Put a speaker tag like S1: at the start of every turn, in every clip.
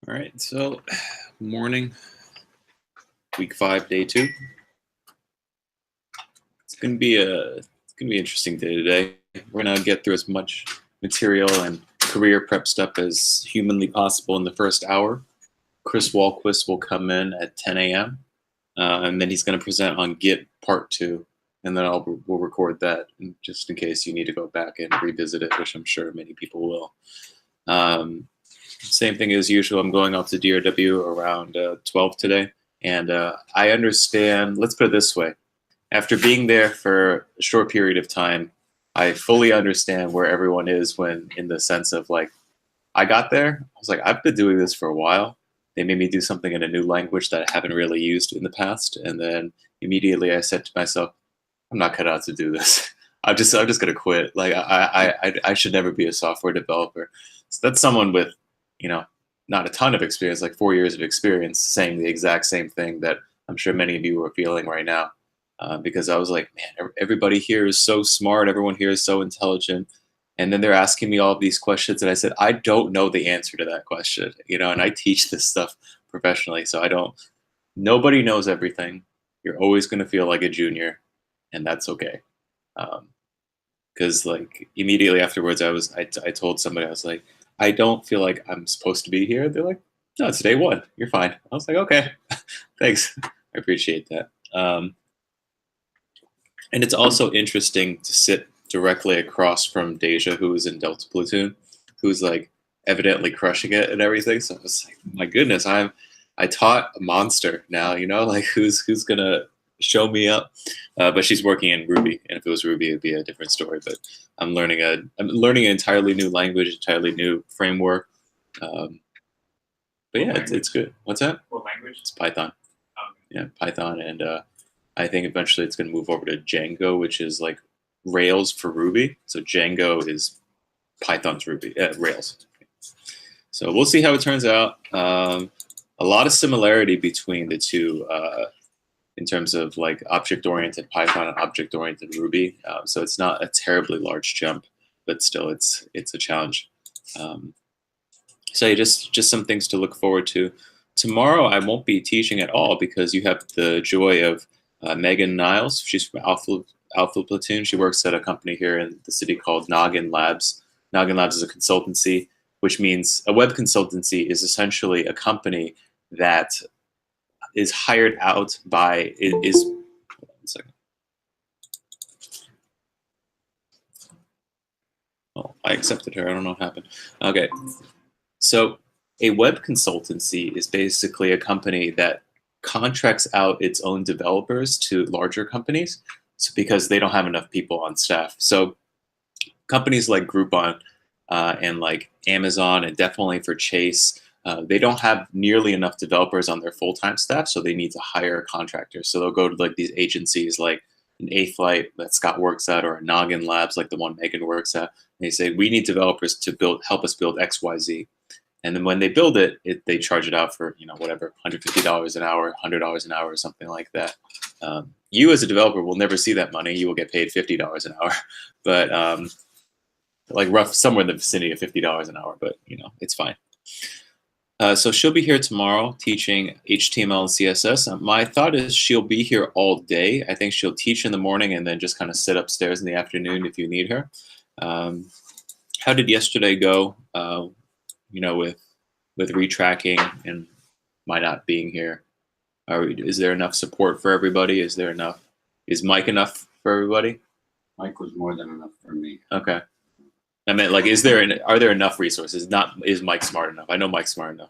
S1: All right, so morning, week 5, day 2. It's gonna be an interesting day today. We're gonna get through as much material and career prep stuff as humanly possible in the first hour. Chris Walquist will come in at 10 a.m. And then he's gonna present on Git Part 2, and then we'll record that just in case you need to go back and revisit it, which I'm sure many people will. Same thing as usual. I'm going off to DRW around 12 today. And I understand, let's put it this way. After being there for a short period of time, I fully understand where everyone is when in the sense of like, I got there, I was like, I've been doing this for a while. They made me do something in a new language that I haven't really used in the past. And then immediately I said to myself, I'm not cut out to do this. I'm just gonna quit. Like I should never be a software developer. So that's someone with, not a ton of experience, like 4 years of experience, saying the exact same thing that I'm sure many of you are feeling right now. Because I was like, man, everybody here is so smart. Everyone here is so intelligent. And then they're asking me all of these questions. And I said, I don't know the answer to that question, and I teach this stuff professionally. So nobody knows everything. You're always going to feel like a junior, and that's okay. Because like immediately afterwards, I told somebody, I was like, I don't feel like I'm supposed to be here. They're like, no, it's day 1. You're fine. I was like, okay, thanks. I appreciate that. And it's also interesting to sit directly across from Deja, who is in Delta Platoon, who's like evidently crushing it and everything. So I was like, my goodness, I taught a monster now, like who's gonna show me up? But she's working in Ruby, and if it was Ruby, it'd be a different story. But I'm learning an entirely new language, entirely new framework. But yeah, it's good. What's that?
S2: What language?
S1: It's Python.
S2: Okay.
S1: Yeah, Python, and I think eventually it's going to move over to Django, which is like Rails for Ruby. So Django is Python's Ruby, Rails. So we'll see how it turns out. A lot of similarity between the two in terms of like object-oriented Python and object-oriented Ruby. So it's not a terribly large jump, but still it's a challenge. So yeah, just some things to look forward to. Tomorrow I won't be teaching at all because you have the joy of Megan Niles. She's from Alpha Platoon. She works at a company here in the city called Noggin Labs. Noggin Labs is a consultancy, which means a web consultancy is essentially a company that is hired out by is. One second. Oh, I accepted her. I don't know what happened. Okay, so a web consultancy is basically a company that contracts out its own developers to larger companies, because they don't have enough people on staff. So companies like Groupon and like Amazon, and definitely for Chase, they don't have nearly enough developers on their full-time staff, so they need to hire contractors. So they'll go to like these agencies like an A-Flight that Scott works at, or a Noggin Labs like the one Megan works at. And they say, we need developers to help us build XYZ. And then when they build it, they charge it out for, whatever, $150 an hour, $100 an hour, or something like that. You as a developer will never see that money. You will get paid $50 an hour, but like somewhere in the vicinity of $50 an hour, but it's fine. So she'll be here tomorrow teaching HTML and CSS. My thought is she'll be here all day. I think she'll teach in the morning and then just kind of sit upstairs in the afternoon if you need her. How did yesterday go? With retracking and my not being here, is there enough support for everybody? Is Mike enough for everybody?
S3: Mike was more than enough for me.
S1: Okay. I meant like, are there enough resources? Is Mike smart enough? I know Mike's smart enough.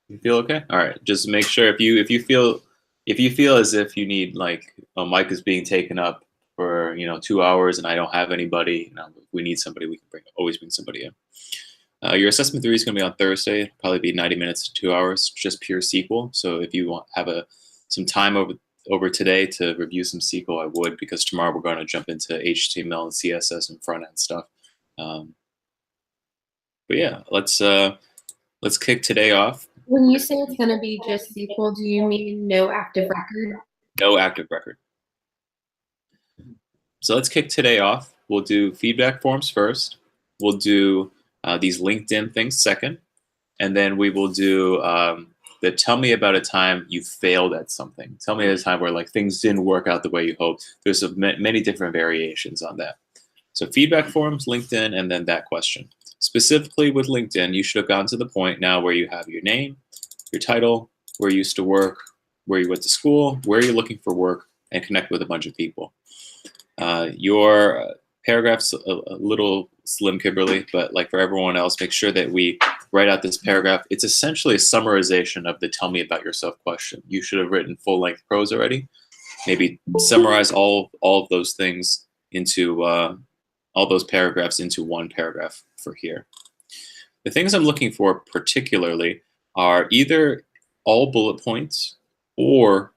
S1: You feel okay? All right. Just make sure if you feel as if you need like, oh, Mike is being taken up for 2 hours and I don't have anybody. If we need somebody, we can always bring somebody in. Your assessment 3 is going to be on Thursday. It'll probably be 90 minutes to 2 hours, just pure SQL. So if you have some time over today to review some SQL, I would, because tomorrow we're going to jump into HTML and CSS and front end stuff. But yeah, let's kick today off.
S4: When you say it's going to be just SQL, do you mean no active record?
S1: No active record. So let's kick today off. We'll do feedback forms first. We'll do these LinkedIn things second. and then we will do the tell me about a time you failed at something. Tell me a time where like things didn't work out the way you hoped. There's many different variations on that. So feedback forms, LinkedIn, and then that question. Specifically with LinkedIn, you should have gotten to the point now where you have your name, your title, where you used to work, where you went to school, where you're looking for work, and connect with a bunch of people. Your paragraph's a little slim, Kimberly, but like for everyone else, make sure that we write out this paragraph. It's essentially a summarization of the tell me about yourself question. You should have written full-length prose already. Maybe summarize all of those things into all those paragraphs into one paragraph for here. The things I'm looking for particularly are either all bullet points or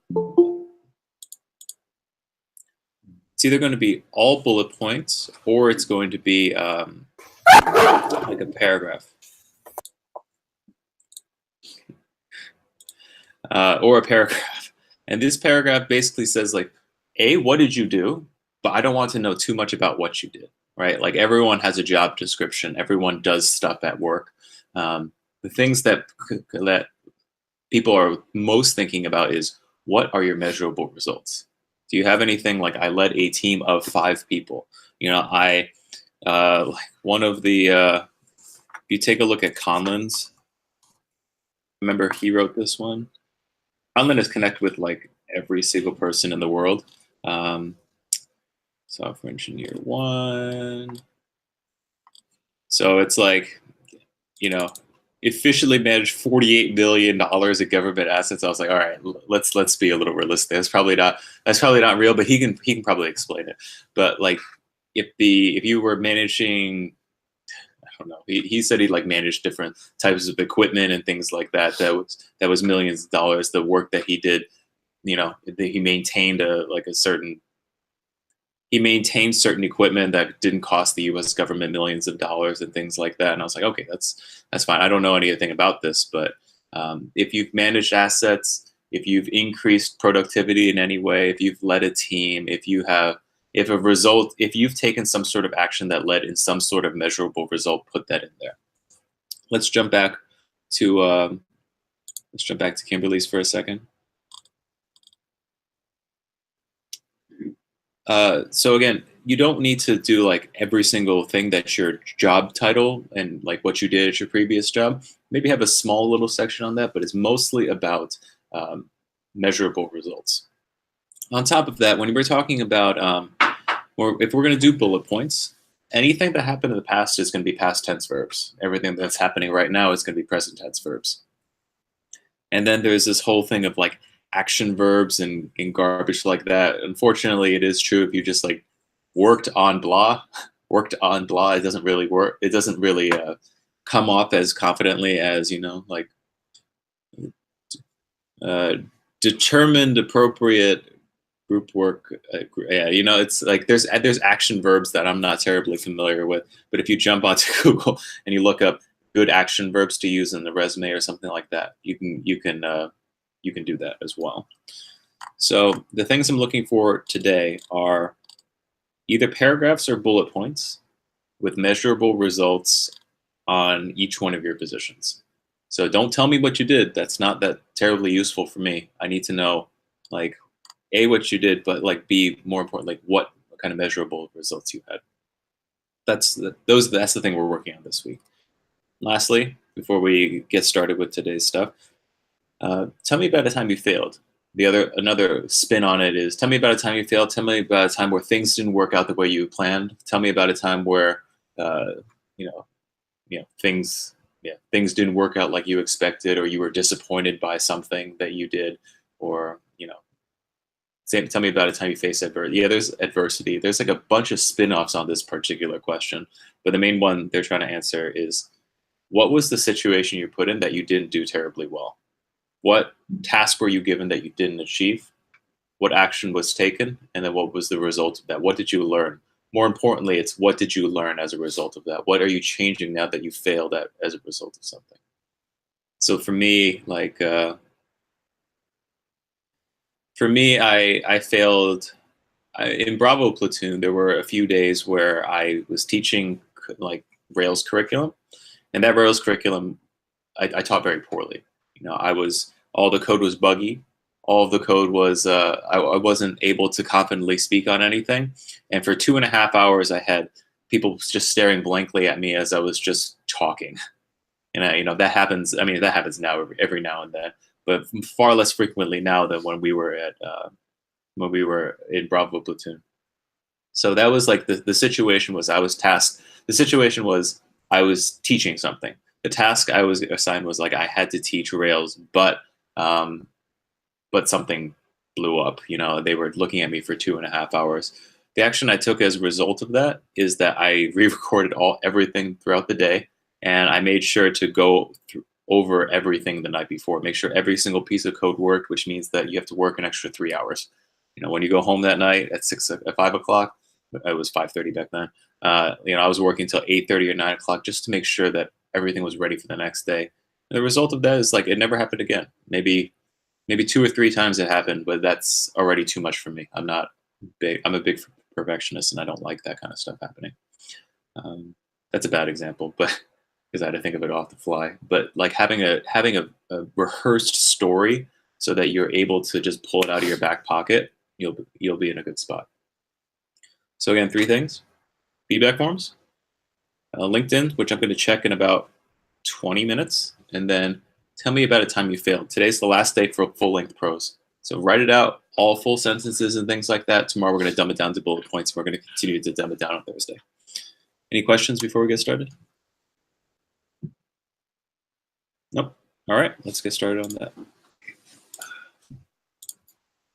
S1: it's either going to be all bullet points or it's going to be like a paragraph. Or a paragraph. And this paragraph basically says like, A, what did you do? But I don't want to know too much about what you did, right? Like everyone has a job description. Everyone does stuff at work. The things that people are most thinking about is what are your measurable results? Do you have anything like I led a team of 5 people? You know, like one of the, if you take a look at Conlon's, remember he wrote this one? Conlon is connected with like every single person in the world. Software engineer 1. So it's like, you know, officially managed $48 billion of government assets. I was like, all right, let's be a little realistic. That's probably not real, but he can probably explain it. But like, if you were managing, I don't know, he said he like managed different types of equipment and things like that. That was millions of dollars. The work that he did, you know, he maintained he maintained certain equipment that didn't cost the U.S. government millions of dollars and things like that. And I was like, okay, that's fine. I don't know anything about this, but if you've managed assets, if you've increased productivity in any way, if you've led a team, if you've taken some sort of action that led in some sort of measurable result, put that in there. Let's jump back to Kimberly's for a second. So again, you don't need to do like every single thing that's your job title and like what you did at your previous job. Maybe have a small little section on that, but it's mostly about measurable results. On top of that, when we're talking about, if we're going to do bullet points, anything that happened in the past is going to be past tense verbs. Everything that's happening right now is going to be present tense verbs. And then there's this whole thing of like action verbs and garbage like that. Unfortunately, it is true if you just like worked on blah, it doesn't really work. It doesn't really come off as confidently as, you know, like determined appropriate group work. Yeah, you know, it's like there's action verbs that I'm not terribly familiar with. But if you jump onto Google and you look up good action verbs to use in the resume or something like that, you can do that as well. So the things I'm looking for today are either paragraphs or bullet points with measurable results on each one of your positions. So don't tell me what you did. That's not that terribly useful for me. I need to know, like, A, what you did, but like B, more important, like what kind of measurable results you had. That's the thing we're working on this week. Lastly, before we get started with today's stuff, tell me about a time you failed. Another spin on it is tell me about a time you failed. Tell me about a time where things didn't work out the way you planned. Tell me about a time where things didn't work out like you expected, or you were disappointed by something that you did, or tell me about a time you faced adversity. Yeah, there's adversity. There's like a bunch of spin-offs on this particular question, but the main one they're trying to answer is, what was the situation you put in that you didn't do terribly well? What task were you given that you didn't achieve? What action was taken? And then what was the result of that? What did you learn? More importantly, it's what did you learn as a result of that? What are you changing now that you failed at as a result of something? So for me, like, I failed in Bravo Platoon. There were a few days where I was teaching like Rails curriculum, and that Rails curriculum I taught very poorly. You know, all the code was buggy. All of the code was I wasn't able to confidently speak on anything. And for 2.5 hours, I had people just staring blankly at me as I was just talking. And you know, that happens. I mean, that happens now every now and then, but far less frequently now than when we were in Bravo Platoon. So that was like the situation was I was tasked. The situation was I was teaching something. The task I was assigned was like I had to teach Rails, but something blew up. You know, they were looking at me for 2.5 hours. The action I took as a result of that is that I re-recorded everything throughout the day, and I made sure to go over everything the night before, make sure every single piece of code worked, which means that you have to work an extra 3 hours. You know, when you go home that night at 5 o'clock, it was 5:30 back then. You know, I was working till 8:30 or 9 o'clock just to make sure that everything was ready for the next day. And the result of that is like it never happened again. Maybe 2 or 3 times it happened, but that's already too much for me. I'm a big perfectionist, and I don't like that kind of stuff happening. That's a bad example, but because I had to think of it off the fly. But like having a rehearsed story so that you're able to just pull it out of your back pocket, you'll be in a good spot. So again, 3 things: feedback forms, LinkedIn, which I'm going to check in about 20 minutes, and then tell me about a time you failed. Today's the last day for full-length prose. So write it out, all full sentences and things like that. Tomorrow we're going to dumb it down to bullet points. We're going to continue to dumb it down on Thursday. Any questions before we get started? Nope. All right, let's get started on that.